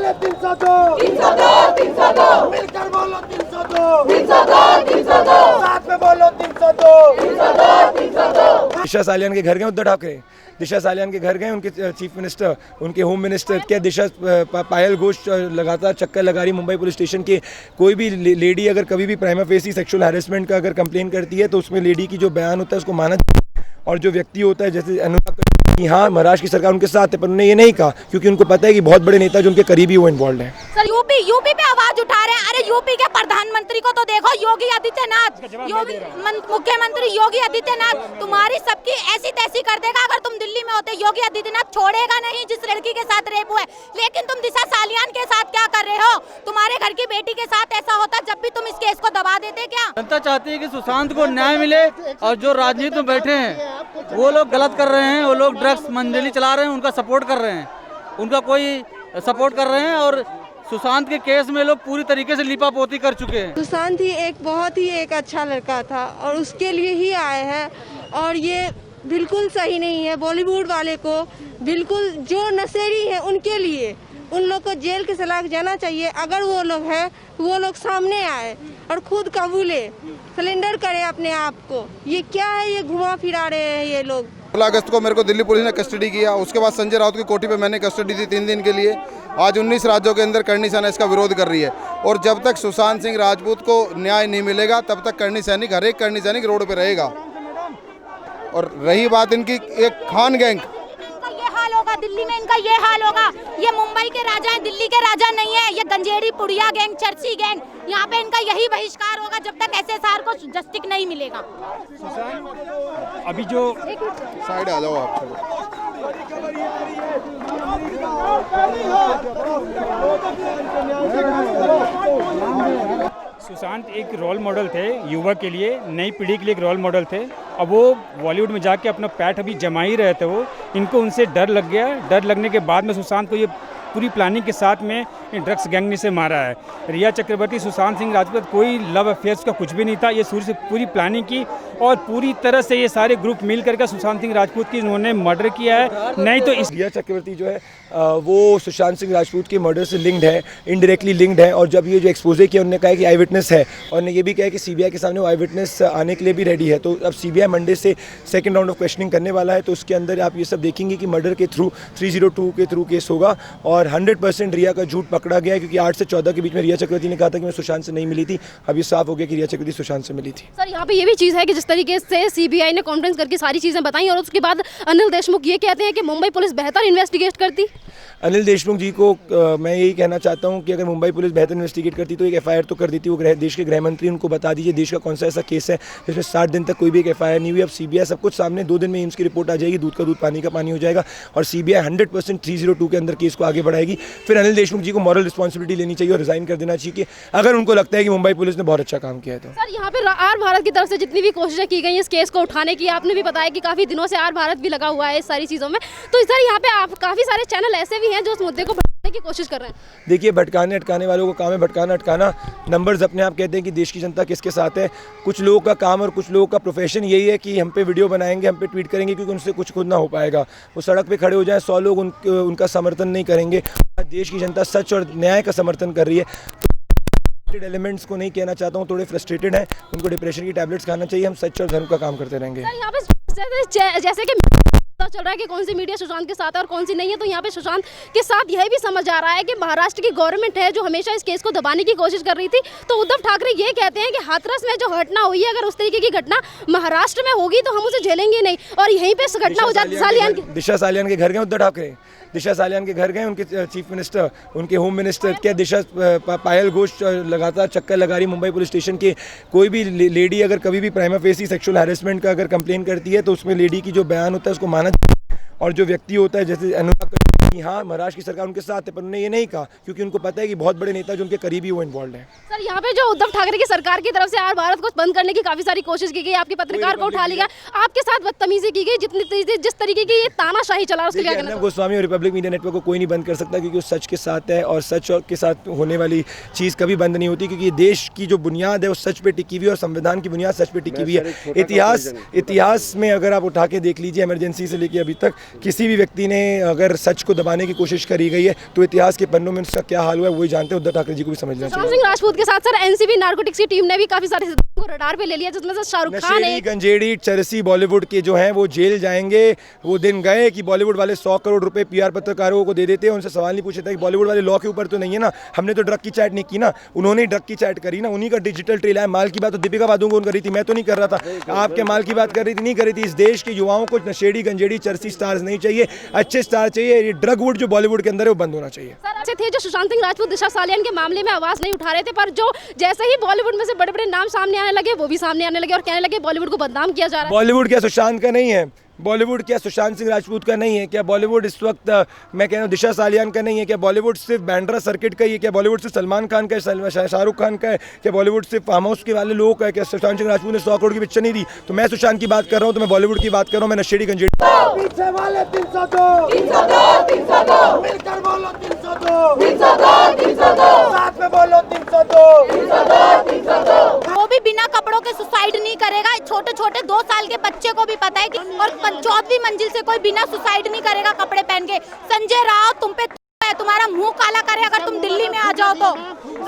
बोले 302 302 मिलकर बोलो 302 साथ में बोलो 302 दिशा सालियान के घर गए उद्धव ठाकरे, दिशा सालियान के घर गए उनके चीफ मिनिस्टर, उनके होम मिनिस्टर। क्या दिशा पायल घोष लगातार चक्कर लगा रही मुंबई पुलिस स्टेशन के। कोई भी लेडी अगर कभी भी प्राइमा फेसी सेक्सुअल हैरेसमेंट का अगर कंप्लेन करती है तो उसमें लेडी की जो बयान होता है उसको माना, और जो व्यक्ति होता है जैसे अनुराग कि हाँ महाराष्ट्र की सरकार उनके साथ है, पर उन्होंने ये नहीं कहा क्योंकि उनको पता है कि बहुत बड़े नेता जो उनके करीबी वो इन्वॉल्व हैं। सर यूपी पे आवाज उठा रहे हैं। अरे यूपी के प्रधानमंत्री को तो देखो, योगी आदित्यनाथ, मुख्यमंत्री योगी आदित्यनाथ तुम्हारी सबकी ऐसी तैसी कर देगा। अगर तुम दिल्ली में होते, योगी आदित्यनाथ छोड़ेगा नहीं जिस लड़की के साथ रेप हुआ है। लेकिन तुम दिशा सालियान के साथ क्या कर रहे हो? तुम्हारे घर की बेटी के साथ ऐसा होता जब भी तुम इस केस को दबा देते क्या? जनता चाहती है कि सुशांत को न्याय मिले, और जो राजनीति में बैठे हैं वो लोग गलत कर रहे हैं, वो लोग ड्रग्स मंजली चला रहे हैं, उनका सपोर्ट कर रहे हैं, उनका कोई सपोर्ट कर रहे हैं। और सुशांत के केस में लोग पूरी तरीके से लीपापोती कर चुके हैं। सुशांत ही एक बहुत ही एक अच्छा लड़का था और उसके लिए ही आए हैं, और ये बिल्कुल सही नहीं है। बॉलीवुड वाले को बिल्कुल, जो नशेड़ी है उनके लिए उन लोग को जेल के सलाख जाना चाहिए। अगर वो लोग हैं वो लोग सामने आए और खुद कबूले, सिलेंडर करे अपने आप को। ये क्या है, ये घुमा फिरा रहे हैं ये लोग। 16 अगस्त को मेरे को दिल्ली पुलिस ने कस्टडी किया, उसके बाद संजय राउत की कोठी पे मैंने कस्टडी दी 3 दिन के लिए। आज 19 राज्यों के अंदर करनी सेना इसका विरोध कर रही है, और जब तक सुशांत सिंह राजपूत को न्याय नहीं मिलेगा तब तक करनी सैनिक, हर एक करनी सैनिक रोड पे रहेगा। और रही बात इनकी एक खान गैंग, ये हाल होगा दिल्ली में, इनका ये हाल होगा। ये मुंबई के राजा हैं, दिल्ली के राजा नहीं है। ये गंजेड़ी पुड़िया गैंग, चर्ची गैंग, यहाँ पे इनका यही बहिष्कार होगा जब तक एसएसआर को जस्टिस नहीं मिलेगा। अभी जो साइड आ जाओ आप। सुशांत एक रोल मॉडल थे युवा के लिए, नई पीढ़ी के लिए एक रोल मॉडल थे। अब वो बॉलीवुड में जाके अपना पैठ अभी जमा ही रहे थे। वो इनको उनसे डर लग गया। डर लगने के बाद में सुशांत को ये पूरी प्लानिंग के साथ में ड्रग्स गैंग ने से मारा है। रिया चक्रवर्ती, सुशांत सिंह राजपूत, कोई लव अफेयर्स का कुछ भी नहीं था। ये शुरू से पूरी प्लानिंग की और पूरी तरह से ये सारे ग्रुप मिल करके सुशांत सिंह राजपूत की इन्होंने मर्डर किया है। नहीं तो इस रिया चक्रवर्ती जो है वो सुशांत सिंह राजपूत के मर्डर से लिंक्ड है, इनडायरेक्टली लिंक्ड है। और जब ये जो एक्सपोजे किया उन्होंने कहा कि आई विटनेस है, और ने ये भी कहा कि सीबीआई के सामने वो आई विटनेस आने के लिए भी रेडी है। तो अब सीबीआई मंडे से सेकंड राउंड ऑफ क्वेश्चनिंग करने वाला है, तो उसके अंदर आप ये सब देखेंगे कि मर्डर के थ्रू 302 के थ्रू केस होगा। और 100% रिया का झूठ पकड़ा गया है, क्योंकि 8 से 14 के बीच में रिया चक्रवर्ती ने कहा था कि मैं सुशांत से नहीं मिली थी। अब ये साफ हो गया कि रिया चक्रवर्ती सुशांत से मिली थी। सर यहाँ पे ये भी चीज़ है कि जिस तरीके से सीबीआई ने कॉन्फ्रेंस करके सारी चीज़ें बताई और उसके बाद अनिल देशमुख ये कहते हैं कि मुंबई पुलिस बेहतर इन्वेस्टिगेट करती। अनिल देशमुख जी को मैं यही कहना चाहता हूं कि अगर मुंबई पुलिस बेहतर इन्वेस्टिगेट करती तो एक एफआईआर तो कर देती। वो देश के गृह मंत्री, उनको बता दीजिए देश का कौन सा ऐसा केस है जिसमें 60 दिन तक कोई भी एक एफआईआर नहीं हुई। अब सीबीआई सब कुछ सामने, 2 दिन में एम्स की रिपोर्ट आ जाएगी, दूध का दूध पानी का पानी हो जाएगा, और सीबीआई 100% 302 के अंदर केस को आगे बढ़ाएगी। फिर अनिल देशमुख जी को मॉरल रिस्पॉन्सिबिलिटी लेनी चाहिए और रिजाइन कर देना चाहिए अगर उनको लगता है कि मुंबई पुलिस ने बहुत अच्छा काम किया है। तो सर यहाँ पे आर भारत की तरफ से जितनी भी कोशिशें की गई इस केस को उठाने की, आपने भी बताया कि काफ़ी दिनों से आर भारत भी लगा हुआ है इस सारी चीज़ों में। तो सर यहाँ पे आप काफ़ी सारे चैनल ऐसे भी हैं जो उस मुद्दे को भटकाने की कोशिश कर रहे हैं। देखिए, भटकाने अटकाने वालों को काम है भटकाना अटकाना। नंबर्स अपने आप कहते हैं कि देश की जनता किसके साथ है। कुछ लोगों का काम और कुछ लोगों का प्रोफेशन यही है कि हम पे वीडियो बनाएंगे, हम पे ट्वीट करेंगे, क्योंकि उनसे कुछ खुद ना हो पाएगा। वो सड़क पे खड़े हो जाएं, 100 लोग उनका समर्थन नहीं करेंगे। देश की जनता सच और न्याय का समर्थन कर रही है। एलिमेंट्स को नहीं कहना चाहता हूँ, थोड़े फ्रस्ट्रेटेड हैं, उनको डिप्रेशन की टैबलेट्स खाना चाहिए। हम सच और धर्म का काम करते रहेंगे। यहाँ पे जैसे कि पता चल रहा है कि कौन सी मीडिया सुशांत के साथ है और कौन सी नहीं है, तो यहाँ पे सुशांत के साथ यह भी समझ आ रहा है कि महाराष्ट्र की गवर्नमेंट है जो हमेशा इस केस को दबाने की कोशिश कर रही थी। तो उद्धव ठाकरे ये कहते हैं कि हाथरस में जो घटना हुई है, अगर उस तरीके की घटना महाराष्ट्र में होगी तो हम उसे झेलेंगे नहीं, और यहीं पे घटना हो जाती। दिशा सालियान के घर गए उद्धव ठाकरे, दिशा सालियान के घर गए उनके चीफ मिनिस्टर, उनके होम मिनिस्टर। क्या दिशा पायल घोष लगातार चक्कर लगा रही मुंबई पुलिस स्टेशन के। कोई भी लेडी अगर कभी भी प्राइमा फेसी सेक्सुअल हैरेसमेंट का अगर कंप्लेन करती है तो उसमें लेडी की जो बयान होता है उसको माना, और जो व्यक्ति होता है जैसे अनुराग कि हाँ महाराष्ट्र की सरकार उनके साथ है, पर उन्होंने ये नहीं कहा क्योंकि उनको पता है कि बहुत बड़े नेता जो उनके करीबी वो इन्वॉल्व हैं। सर यहाँ पे जो उद्धव ठाकरे की सरकार की तरफ से आर भारत को बंद करने की काफी सारी कोशिश की गई, आपके पत्रकार को उठा लिया, आपके साथ बदतमीजी की गई, जिस तरीके की ये तानाशाही चला उसका क्या कहना है? गोस्वामी और रिपब्लिक मीडिया नेटवर्क को कोई नहीं बंद कर सकता, क्योंकि वो सच के साथ है और सच के साथ होने वाली चीज़ कभी बंद नहीं होती, क्योंकि देश की जो बुनियाद है वो सच पे टिकी हुई है और संविधान की बुनियाद सच पे टिकी हुई है। इतिहास में अगर आप उठा के देख लीजिए, इमरजेंसी से लेके अभी तक किसी भी व्यक्ति ने अगर सच को दबाने की कोशिश करी गई है। तो इतिहास के पन्नों में इसका क्या हाल हुआ है वही जानते हैं, उद्धव ठाकरे जी को भी समझना चाहिए। सुशांत सिंह राजपूत के साथ सर एनसीबी नारकोटिक्स की टीम ने भी काफी सारे को रडार पे ले लिया, जिसमें से शाहरुख खान नशेड़ी गंजेड़ी चरसी बॉलीवुड के जो हैं वो जेल जाएंगे। वो दिन गए कि बॉलीवुड वाले 100 करोड़ रुपए पीआर पत्रकारों को दे देते हैं, उनसे सवाल नहीं पूछे था कि बॉलीवुड वाले लॉ के ऊपर तो नहीं है ना, हमने तो ड्रग की चैट नहीं की ना, उन्होंने ही ड्रग की चैट करी ना, उन्हीं का डिजिटल ट्रेल है। माल की बात तो दीपिका पादुकोण कर रही थी, मैं तो नहीं कर रहा था। आपके माल की बात कर रही थी, नहीं कर रही थी। इस देश के युवाओं को नशेड़ी गंजेड़ी चरसी स्टार्स नहीं चाहिए, अच्छे स्टार चाहिए। ये ड्रग वुड जो बॉलीवुड के अंदर है वो बंद होना चाहिए। सर अच्छे थे जो सुशांत सिंह राजपूत दिशा सालियान के मामले में आवाज नहीं उठा रहे थे, पर जो जैसे ही बॉलीवुड में से बड़े बड़े नाम सामने आने लगे वो भी सामने आने लगे और कहने लगे बॉलीवुड को बदनाम किया जा रहा है। बॉलीवुड क्या सुशांत का नहीं है? बॉलीवुड क्या सुशांत सिंह राजपूत का नहीं है? क्या बॉलीवुड इस वक्त मैं कह रहा हूँ दिशा सालियान का नहीं है? क्या बॉलीवुड सिर्फ बैंड्रा सर्किट का ही है? क्या बॉलीवुड सिर्फ सलमान खान का है, शाहरुख खान का है? क्या बॉलीवुड सिर्फ फार्म हाउस के वाले लोगों का है? क्या सुशांत सिंह राजपूत ने 100 करोड़ की पिक्चर नहीं दी? तो मैं सुशांत की बात कर रहा हूँ, तो मैं बॉलीवुड की बात कर रहा हूँ, मैं नशेड़ी गंजेड़ी। पीछे वाले 302 मिलकर बोलो 302 साथ में बोलो 302। वो भी बिना कपड़ों के सुसाइड नहीं करेगा। छोटे छोटे 2 साल के बच्चे को भी पता है कि और 14वीं मंजिल से कोई बिना सुसाइड नहीं करेगा कपड़े पहन के। संजय राउत तुम पे तुम्हारा मुंह काला करे अगर तुम दिल्ली में आ जाओ तो।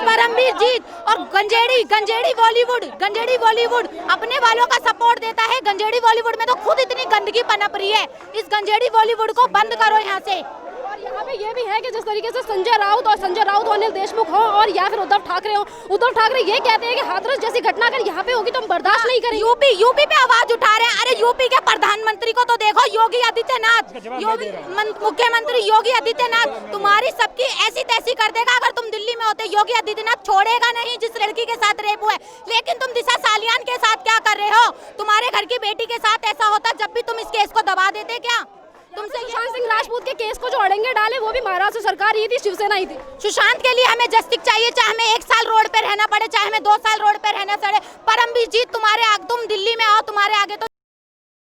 परमवीर जीत और गंजेड़ी बॉलीवुड अपने वालों का सपोर्ट देता है। गंजेड़ी बॉलीवुड में तो खुद इतनी गंदगी पनप रही है, इस गंजेड़ी बॉलीवुड को बंद करो यहाँ से। और यहाँ पे ये भी है कि जिस तरीके से संजय राउत और अनिल देशमुख हो और या फिर उद्धव ठाकरे हो, उद्धव ठाकरे ये कहते हैं कि हाथरस जैसी घटना अगर यहाँ पे होगी तो हम बर्दाश्त नहीं करेंगे। यूपी पे आवाज उठा रहे हैं। अरे यूपी के प्रधानमंत्री को तो देखो, योगी आदित्यनाथ, मुख्यमंत्री योगी आदित्यनाथ तुम्हारी सबकी ऐसी तैसी कर देगा अगर तुम दिल्ली में होते। योगी आदित्यनाथ छोड़ेगा नहीं जिस लड़की के साथ रेप हुआ है। लेकिन तुम दिशा सालियान के साथ क्या कर रहे हो? तुम्हारे घर की बेटी के साथ ऐसा होता जब भी तुम इस केस को दबा देते क्या? तुमसे सुशांत सिंह राजपूत के केस को जो अड़ंगे डाले वो भी महाराष्ट्र सरकार ही थी, शिवसेना ही थी। सुशांत के लिए हमें जस्टिस चाहिए, चाहे हमें 1 साल रोड पे रहना पड़े, चाहे हमें 2 साल रोड पे रहना पड़े। परमवीर जीत तुम दिल्ली में आओ, तुम्हारे आगे तो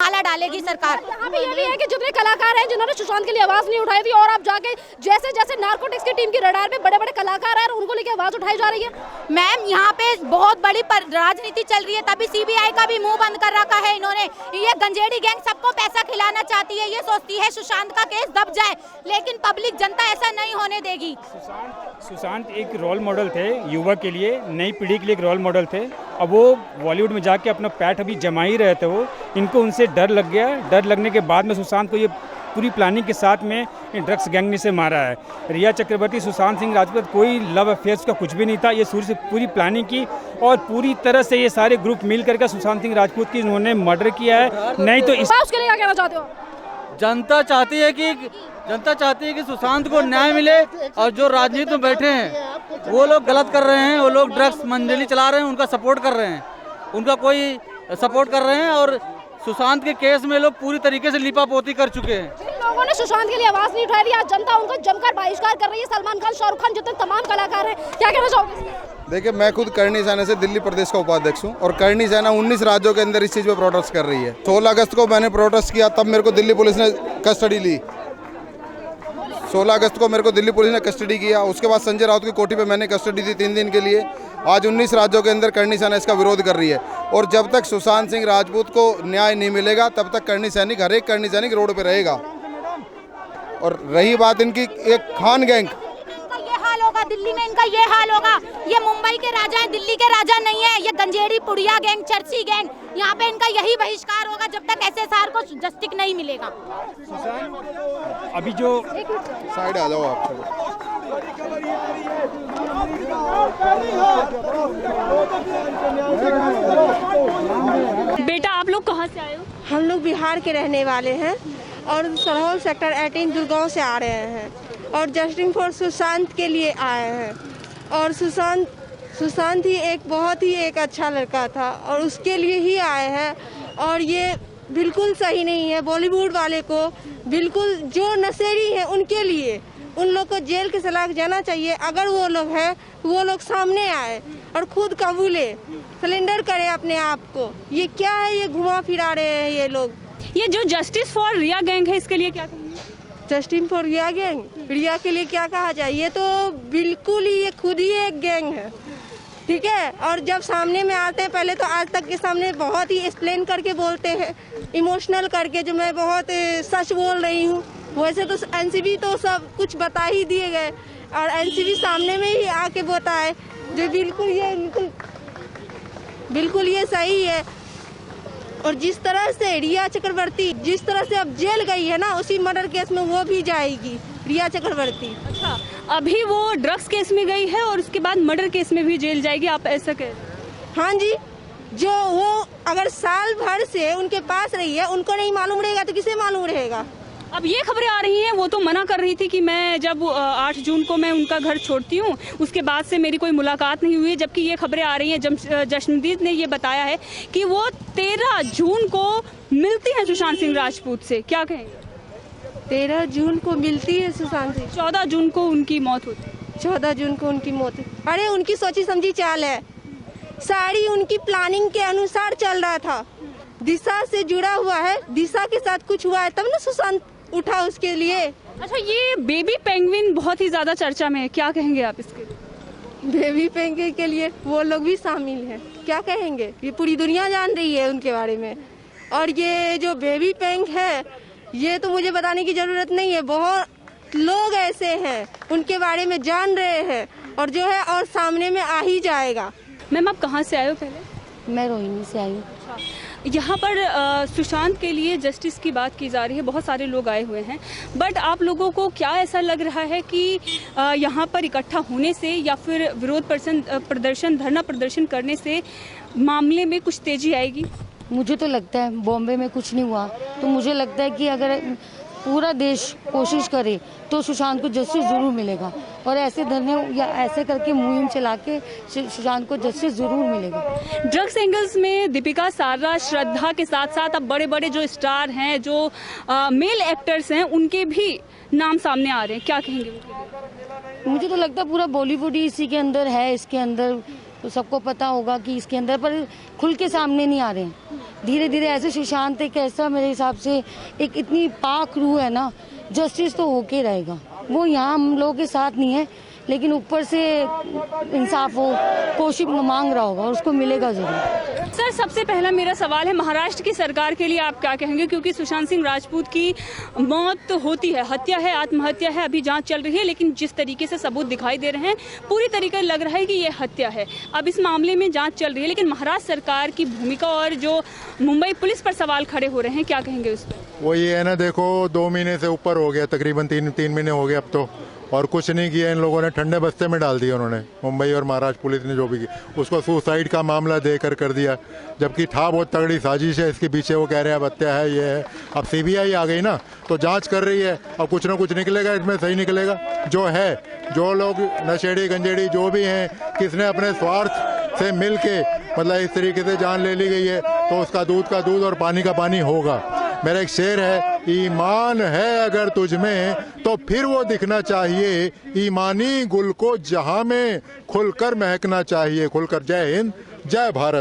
माला डालेगी सरकार। यहाँ पे ये भी है कि जितने कलाकार हैं जिन्होंने सुशांत के लिए आवाज नहीं उठाई थी, और आप जाके जैसे जैसे नारकोटिक्स की टीम की रडार पे बड़े बड़े कलाकार हैं उनको लेके आवाज उठाई जा रही है। मैम यहाँ पे बहुत बड़ी राजनीति चल रही है, तभी सीबीआई का भी मुंह बंद कर रखा है इन्होंने। ये गंजेड़ी गैंग सबको पैसा खिलाना चाहती है, ये सोचती है सुशांत का केस दब जाए, लेकिन पब्लिक जनता ऐसा नहीं होने देगी। सुशांत एक रोल मॉडल थे युवा के लिए, नई पीढ़ी के लिए एक रोल मॉडल थे। अब वो बॉलीवुड में जाके अपना पैठ अभी जमा ही रहे थे। वो इनको उनसे डर लग गया। डर लगने के बाद में सुशांत को ये पूरी प्लानिंग के साथ में ड्रग्स गैंग ने से मारा है। रिया चक्रवर्ती, सुशांत सिंह राजपूत कोई लव अफेयर्स का कुछ भी नहीं था। ये शुरू से पूरी प्लानिंग की और पूरी तरह से ये सारे ग्रुप मिल करके सुशांत सिंह राजपूत की उन्होंने मर्डर किया है। नहीं तो उसके लिए क्या कहना चाहते हो? जनता चाहती है कि सुशांत को न्याय मिले, और जो राजनीति में बैठे हैं वो लोग गलत कर रहे हैं, वो लोग ड्रग्स मंडली चला रहे हैं, उनका सपोर्ट कर रहे हैं, उनका कोई सपोर्ट कर रहे हैं। और सुशांत के केस में लोग पूरी तरीके से लिपापोती कर चुके हैं। जिन लोगों ने सुशांत के लिए आवाज नहीं उठाई, आज जनता उनको जमकर बहिष्कार कर रही है। सलमान खान, शाहरुख खान जितने तमाम कलाकार हैं, क्या कहना चाहोगे? देखिए, मैं खुद करणी सेना से दिल्ली प्रदेश का उपाध्यक्ष हूँ और करणी सेना 19 राज्यों के अंदर इस चीज़ पे प्रोटेस्ट कर रही है। 16 अगस्त को मैंने प्रोटेस्ट किया, तब मेरे को दिल्ली पुलिस ने कस्टडी ली। 16 अगस्त को मेरे को दिल्ली पुलिस ने कस्टडी किया। उसके बाद संजय राउत की कोठी पे मैंने कस्टडी दी 3 दिन के लिए। आज 19 राज्यों के अंदर करणी सेना इसका विरोध कर रही है, और जब तक सुशांत सिंह राजपूत को न्याय नहीं मिलेगा तब तक करणी सैनिक, हर एक करणी सैनिक रोड पे रहेगा। और रही बात इनकी एक खान गैंग, ये हाल होगा दिल्ली में, इनका ये हाल होगा। ये मुंबई के राजा हैं, दिल्ली के राजा नहीं है। ये गंजेड़ी पुड़िया गैंग, चर्ची गैंग, यहाँ पे इनका यही बहिष्कार होगा जब तक एसएसआर को जस्टिस नहीं मिलेगा। अभी जो साइड आ जाओ आप। बेटा आप लोग कहाँ से आए हो? हम लोग बिहार के रहने वाले हैं और सरहौल सेक्टर 18 दुर्गांव से आ रहे हैं और जस्टिस फॉर सुशांत के लिए आए हैं। और सुशांत ही बहुत ही अच्छा लड़का था और उसके लिए ही आए हैं। और ये बिल्कुल सही नहीं है, बॉलीवुड वाले को बिल्कुल, जो नशेड़ी है उनके लिए, उन लोग को जेल के सलाख जाना चाहिए। अगर वो लोग हैं, वो लोग सामने आए और खुद कबूले, सरेंडर करे अपने आप को। ये क्या है, ये घुमा फिरा रहे हैं ये लोग। ये जो जस्टिस फॉर रिया गैंग है, इसके लिए क्या कहेंगे? जस्टिस फॉर रिया गैंग, रिया के लिए क्या कहा जाए? ये तो बिल्कुल ही, ये खुद ही एक गैंग है, ठीक है। और जब सामने में आते हैं, पहले तो आज तक के सामने बहुत ही एक्सप्लेन करके बोलते हैं, इमोशनल करके, जो मैं बहुत सच बोल रही हूँ, वैसे तो एनसीबी तो सब कुछ बता ही दिए गए और एनसीबी सामने में ही आके बताए, जो बिल्कुल ये सही है। और जिस तरह से रिया चक्रवर्ती जिस तरह से अब जेल गई है ना, उसी मर्डर केस में वो भी जाएगी, रिया चक्रवर्ती। अच्छा, अभी वो ड्रग्स केस में गई है और उसके बाद मर्डर केस में भी जेल जाएगी, आप ऐसा कह रहे हैं? हाँ जी, जो वो अगर साल भर से उनके पास रही है, उनको नहीं मालूम रहेगा तो किसे मालूम रहेगा। अब ये खबरें आ रही हैं, वो तो मना कर रही थी कि मैं जब 8 जून को मैं उनका घर छोड़ती हूँ उसके बाद से मेरी कोई मुलाकात नहीं हुई, जबकि ये खबरें आ रही हैं, जशनदीप ने ये बताया है कि वो 13 जून को मिलती हैं सुशांत सिंह राजपूत से। क्या कहेंगे? 13 जून को मिलती है सुशांत सिंह, 14 जून को उनकी मौत होती है। 14 जून को उनकी मौत। अरे उनकी सोची समझी चाल है, सारी उनकी प्लानिंग के अनुसार चल रहा था, दिशा से जुड़ा हुआ है, दिशा के साथ कुछ हुआ है तब ना सुशांत उठा उसके लिए। अच्छा, ये बेबी पेंगुइन बहुत ही ज्यादा चर्चा में है, क्या कहेंगे आप इसके? बेबी पेंगुइन के लिए वो लोग भी शामिल हैं, क्या कहेंगे, ये पूरी दुनिया जान रही है उनके बारे में। और ये जो बेबी पेंग है, ये तो मुझे बताने की जरूरत नहीं है, बहुत लोग ऐसे हैं उनके बारे में जान रहे हैं और जो है और सामने में आ ही जाएगा। मैम, आप कहाँ से आए हो? पहले मैं रोहिणी से आई हूँ। यहाँ पर सुशांत के लिए जस्टिस की बात की जा रही है, बहुत सारे लोग आए हुए हैं, बट आप लोगों को क्या ऐसा लग रहा है कि यहाँ पर इकट्ठा होने से या फिर विरोध प्रदर्शन धरना प्रदर्शन करने से मामले में कुछ तेजी आएगी? मुझे तो लगता है बॉम्बे में कुछ नहीं हुआ, तो मुझे लगता है कि अगर पूरा देश कोशिश करे तो सुशांत को जस्टिस जरूर मिलेगा, और ऐसे धरने या ऐसे करके मुहिम चला के सुशांत को जस्टिस जरूर मिलेगा। ड्रग्स एंगल्स में दीपिका, सारा, श्रद्धा के साथ साथ अब बड़े बड़े जो स्टार हैं, जो मेल एक्टर्स हैं, उनके भी नाम सामने आ रहे हैं, क्या कहेंगे? मुझे तो लगता है पूरा बॉलीवुड ही इसी के अंदर है, इसके अंदर तो सबको पता होगा कि इसके अंदर, पर खुल के सामने नहीं आ रहे हैं। धीरे धीरे ऐसे सुशांत एक ऐसा, मेरे हिसाब से एक इतनी पाक रूह है ना, जस्टिस तो होके रहेगा। वो यहाँ हम लोगों के साथ नहीं है, लेकिन ऊपर से इंसाफ वो कोशिश मांग रहा होगा और उसको मिलेगा जरूर। सर, सबसे पहला मेरा सवाल है, महाराष्ट्र की सरकार के लिए आप क्या कहेंगे? क्योंकि सुशांत सिंह राजपूत की मौत होती है, हत्या है, आत्महत्या है, अभी जांच चल रही है, लेकिन जिस तरीके से सबूत दिखाई दे रहे हैं पूरी तरीके लग रहा है कि ये हत्या है। अब इस मामले में जांच चल रही है, लेकिन महाराष्ट्र सरकार की भूमिका और जो मुंबई पुलिस पर सवाल खड़े हो रहे हैं, क्या कहेंगे उस पर? वो ये है ना, देखो 2 महीने से ऊपर हो गया, तकरीबन 3 महीने हो गए अब तो, और कुछ नहीं किया इन लोगों ने, ठंडे बस्ते में डाल दिया उन्होंने। मुंबई और महाराष्ट्र पुलिस ने जो भी किया उसको सुसाइड का मामला देकर कर दिया, जबकि था बहुत तगड़ी साजिश है इसके पीछे। वो कह रहे हैं हत्या है, ये है। अब सीबीआई आ गई ना, तो जांच कर रही है, और कुछ ना कुछ निकलेगा इसमें, सही निकलेगा। जो है, जो लोग नशेड़ी गंजेड़ी जो भी हैं, किसने अपने स्वार्थ से मिल के मतलब इस तरीके से जान ले ली गई है, तो उसका दूध का दूध और पानी का पानी होगा। मेरा एक शेर है, ईमान है अगर तुझ में तो फिर वो दिखना चाहिए, ईमानी गुल को जहां में खुलकर महकना चाहिए। खुलकर। जय हिंद, जय भारत।